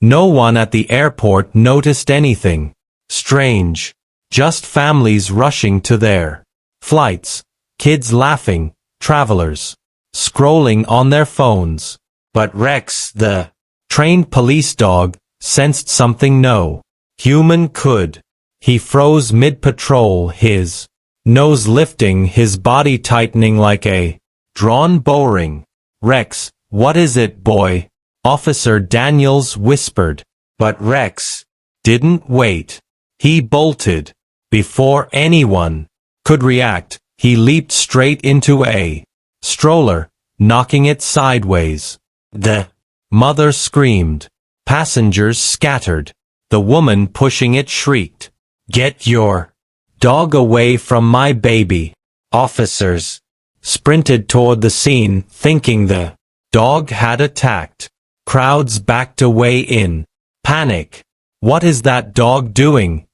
No one at the airport noticed anything strange. Just families rushing to their flights, kids laughing, travelers scrolling on their phones. But Rex, the trained police dog, sensed something no human could. He froze mid-patrol, his nose lifting, his body tightening like a drawn bowring. "Rex, what is it, boy?" Officer Daniels whispered. But Rex didn't wait. He bolted. Before anyone could react, he leaped straight into a stroller, knocking it sideways. The mother screamed. Passengers scattered. The woman pushing it shrieked, "Get your dog away from my baby." Officers sprinted toward the scene, thinking the dog had attacked. Crowds backed away in panic. "What is that dog doing?"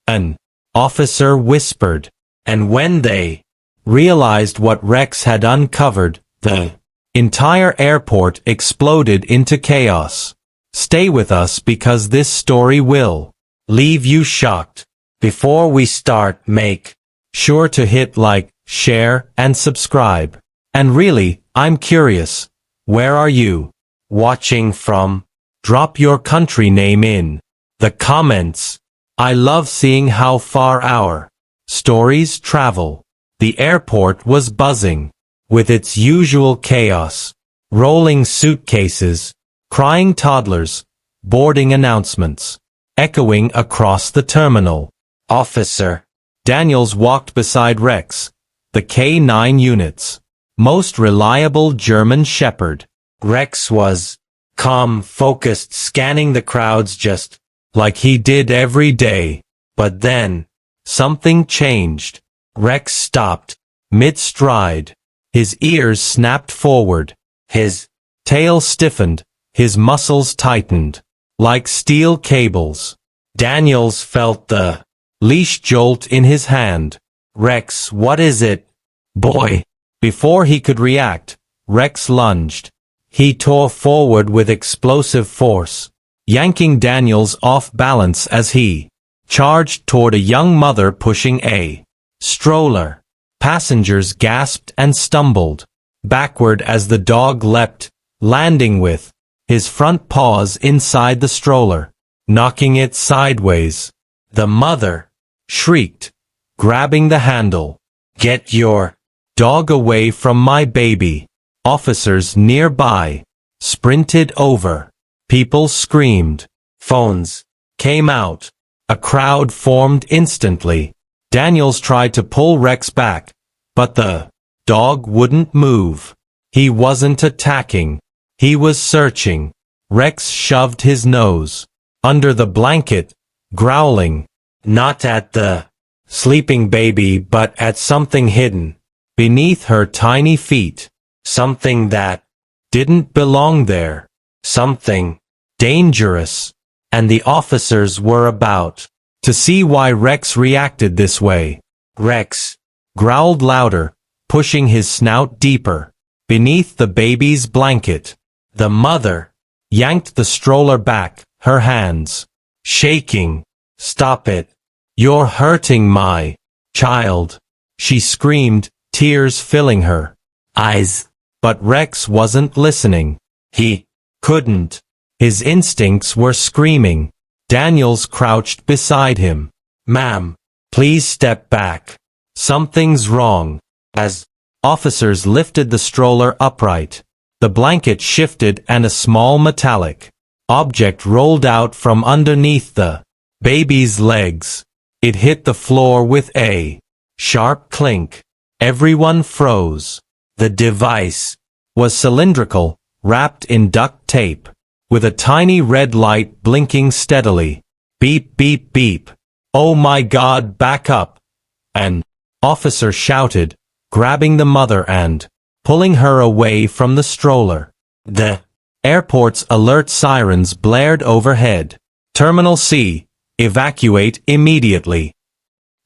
an officer whispered. And when they realized what Rex had uncovered, the entire airport exploded into chaos. Stay with us because this story will leave you shocked. Before we start, make sure to hit like, share, and subscribe. And really, I'm curious, where are you watching from? Drop your country name in the comments. I love seeing how far our stories travel. The airport was buzzing with its usual chaos. Rolling suitcases, crying toddlers, boarding announcements, echoing across the terminal. Officer Daniels walked beside Rex, the K9 unit's most reliable German shepherd. Rex was calm, focused, scanning the crowds just like he did every day. But then, something changed. Rex stopped, mid-stride. His ears snapped forward. His tail stiffened. His muscles tightened. Like steel cables. Daniels felt the leash jolt in his hand. "Rex, what is it, boy?" Before he could react, Rex lunged. He tore forward with explosive force, yanking Daniels off balance as he charged toward a young mother pushing a stroller. Passengers gasped and stumbled backward as the dog leapt, landing with his front paws inside the stroller, knocking it sideways. The mother shrieked, grabbing the handle. "Get your dog away from my baby." Officers nearby sprinted over. People screamed. Phones came out. A crowd formed instantly. Daniels tried to pull Rex back, but the dog wouldn't move. He wasn't attacking. He was searching. Rex shoved his nose under the blanket, growling, not at the sleeping baby but at something hidden beneath her tiny feet. Something that didn't belong there. Something dangerous. And the officers were about to see why Rex reacted this way. Rex growled louder, pushing his snout deeper beneath the baby's blanket. The mother yanked the stroller back, her hands shaking. "Stop it. You're hurting my child," she screamed, tears filling her eyes. But Rex wasn't listening. He couldn't. His instincts were screaming. Daniels crouched beside him. "Ma'am, please step back. Something's wrong." As officers lifted the stroller upright, the blanket shifted and a small metallic object rolled out from underneath the baby's legs. It hit the floor with a sharp clink. Everyone froze. The device was cylindrical, wrapped in duct tape, with a tiny red light blinking steadily. Beep, beep, beep. "Oh my God, back up!" an officer shouted, grabbing the mother and pulling her away from the stroller. The airport's alert sirens blared overhead. "Terminal C, evacuate immediately."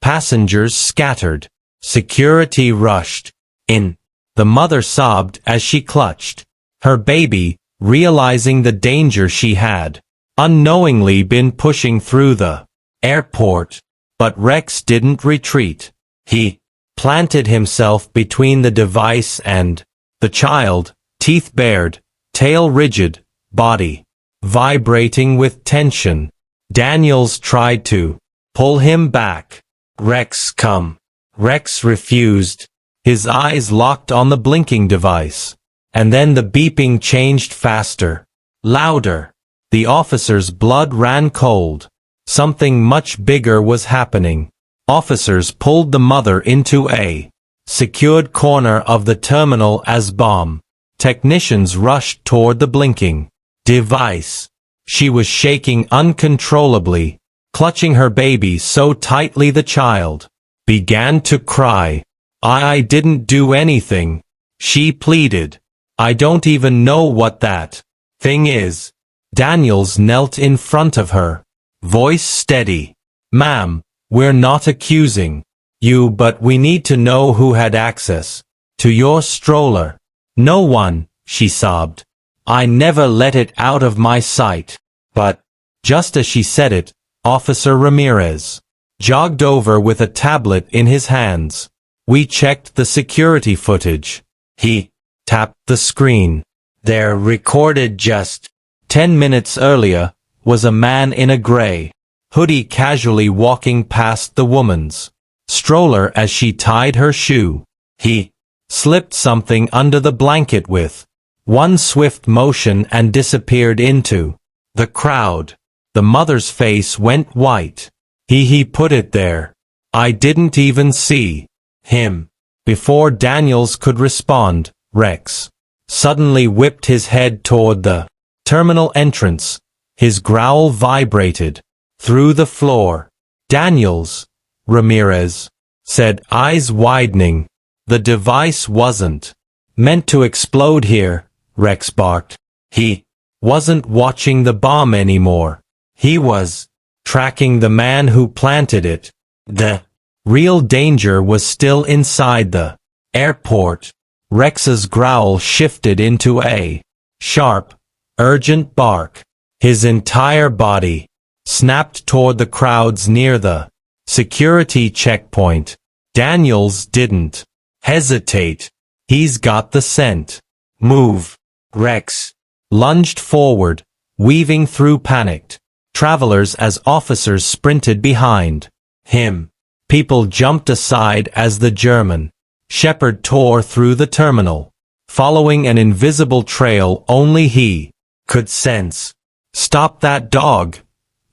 Passengers scattered. Security rushed in. The mother sobbed as she clutched her baby, realizing the danger she had unknowingly been pushing through the airport. But Rex didn't retreat. He planted himself between the device and the child, teeth bared, tail rigid, body vibrating with tension. Daniels tried to pull him back. Rex, come. Rex refused. His eyes locked on the blinking device. And then the beeping changed faster, louder. The officer's blood ran cold. Something much bigger was happening. Officers pulled the mother into a secured corner of the terminal as bomb. Technicians rushed toward the blinking device. She was shaking uncontrollably, clutching her baby so tightly the child began to cry. I didn't do anything, she pleaded. I don't even know what that thing is. Daniels knelt in front of her, voice steady. Ma'am, we're not accusing you, but we need to know who had access to your stroller. No one, she sobbed. I never let it out of my sight. But, just as she said it, Officer Ramirez jogged over with a tablet in his hands. We checked the security footage. He tapped the screen. There, recorded just 10 minutes earlier, was a man in a gray hoodie casually walking past the woman's stroller as she tied her shoe. He slipped something under the blanket with one swift motion and disappeared into the crowd. The mother's face went white. He put it there. I didn't even see him. Before Daniels could respond, Rex suddenly whipped his head toward the terminal entrance. His growl vibrated through the floor. Daniels, Ramirez said, eyes widening. The device wasn't meant to explode here, Rex barked. He wasn't watching the bomb anymore. He was tracking the man who planted it. The real danger was still inside the airport. Rex's growl shifted into a sharp, urgent bark. His entire body snapped toward the crowds near the security checkpoint. Daniels didn't hesitate. He's got the scent. Move. Rex lunged forward, weaving through panicked travelers as officers sprinted behind him. People jumped aside as the German shepherd tore through the terminal, following an invisible trail only he could sense. Stop that dog,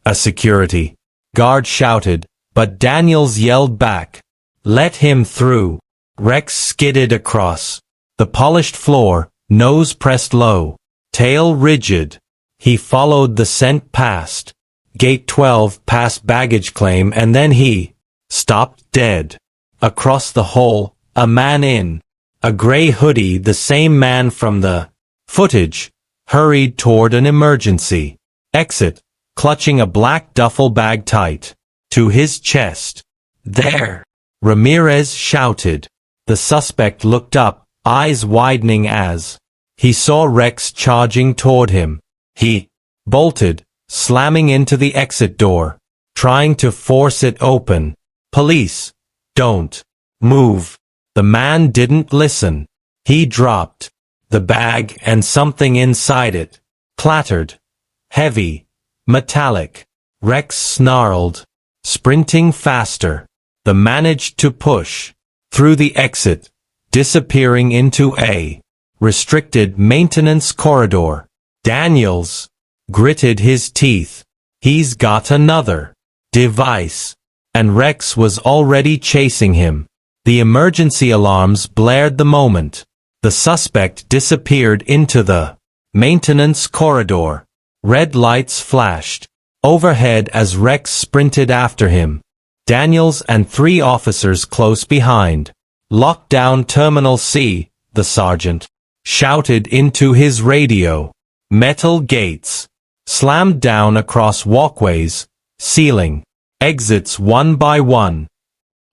a security guard shouted, but Daniels yelled back, let him through. Rex skidded across the polished floor, nose pressed low, tail rigid. He followed the scent past Gate 12 past baggage claim, and then he stopped dead. Across the hall, a man in a gray hoodie, the same man from the footage, hurried toward an emergency exit, clutching a black duffel bag tight to his chest. There! Ramirez shouted. The suspect looked up, eyes widening as he saw Rex charging toward him. He bolted, slamming into the exit door, trying to force it open. Police! Don't move! The man didn't listen. He dropped the bag, and something inside it clattered. Heavy, metallic. Rex snarled, sprinting faster. The managed to push through the exit, disappearing into a restricted maintenance corridor. Daniels gritted his teeth. He's got another device. And Rex was already chasing him. The emergency alarms blared the moment the suspect disappeared into the maintenance corridor. Red lights flashed overhead as Rex sprinted after him. Daniels and 3 officers close behind. Lock down Terminal C, the sergeant shouted into his radio. Metal gates slammed down across walkways, ceiling exits one by one.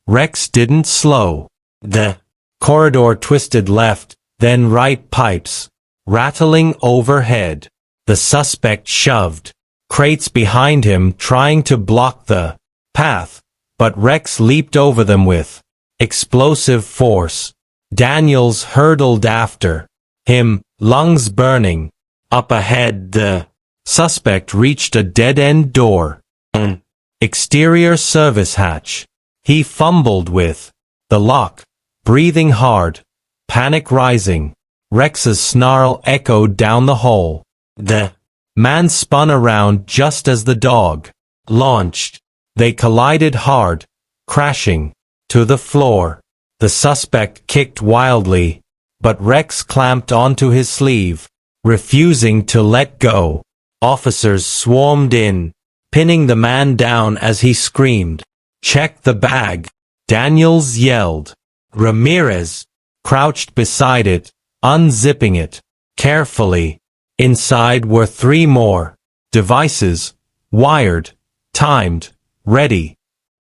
Rex didn't slow. The corridor twisted left, then right, pipes rattling overhead. The suspect shoved crates behind him trying to block the path, but Rex leaped over them with explosive force. Daniels hurtled after him, lungs burning. Up ahead, the suspect reached a dead-end door. An exterior service hatch. He fumbled with the lock, breathing hard, panic rising. Rex's snarl echoed down the hall. The man spun around just as the dog launched. They collided hard, crashing to the floor. The suspect kicked wildly, but Rex clamped onto his sleeve, refusing to let go. Officers swarmed in, pinning the man down as he screamed. "Check the bag," Daniels yelled. Ramirez crouched beside it, unzipping it carefully. Inside were 3 more devices, wired, timed, ready.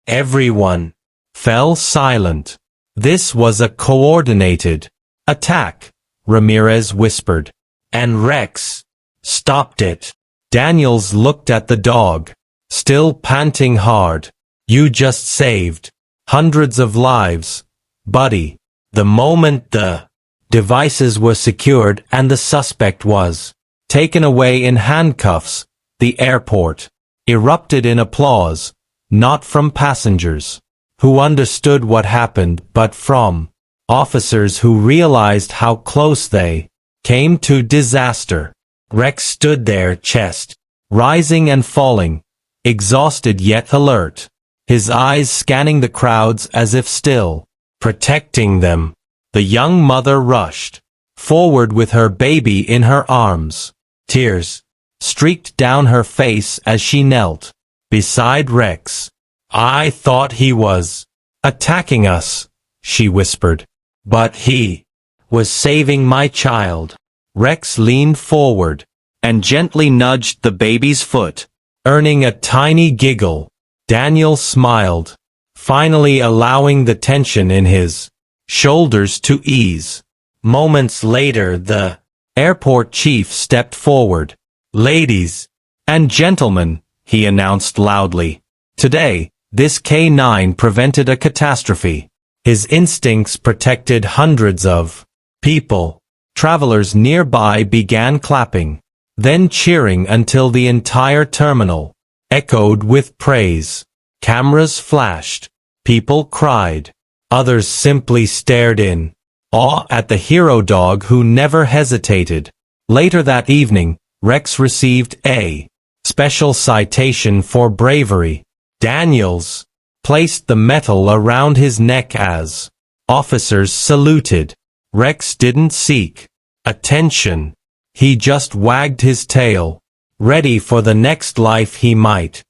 Everyone fell silent. This was a coordinated attack, Ramirez whispered. And Rex stopped it. Daniels looked at the dog, still panting hard. "You just saved hundreds of lives, buddy." The moment the devices were secured and the suspect was taken away in handcuffs, the airport erupted in applause, not from passengers who understood what happened, but from officers who realized how close they came to disaster. Rex stood there, chest rising and falling, exhausted yet alert, his eyes scanning the crowds as if still protecting them. The young mother rushed forward with her baby in her arms. Tears streaked down her face as she knelt beside Rex. "I thought he was attacking us," she whispered. "But he was saving my child." Rex leaned forward and gently nudged the baby's foot, earning a tiny giggle. Daniel smiled, finally allowing the tension in his shoulders to ease. Moments later, the airport chief stepped forward. "Ladies and gentlemen," he announced loudly, "today, this K9 prevented a catastrophe." His instincts protected hundreds of people. Travelers nearby began clapping, then cheering until the entire terminal echoed with praise. Cameras flashed. People cried. Others simply stared in awe at the hero dog who never hesitated. Later that evening, Rex received a special citation for bravery. Daniels placed the medal around his neck as officers saluted. Rex didn't seek attention. He just wagged his tail, ready for the next life he might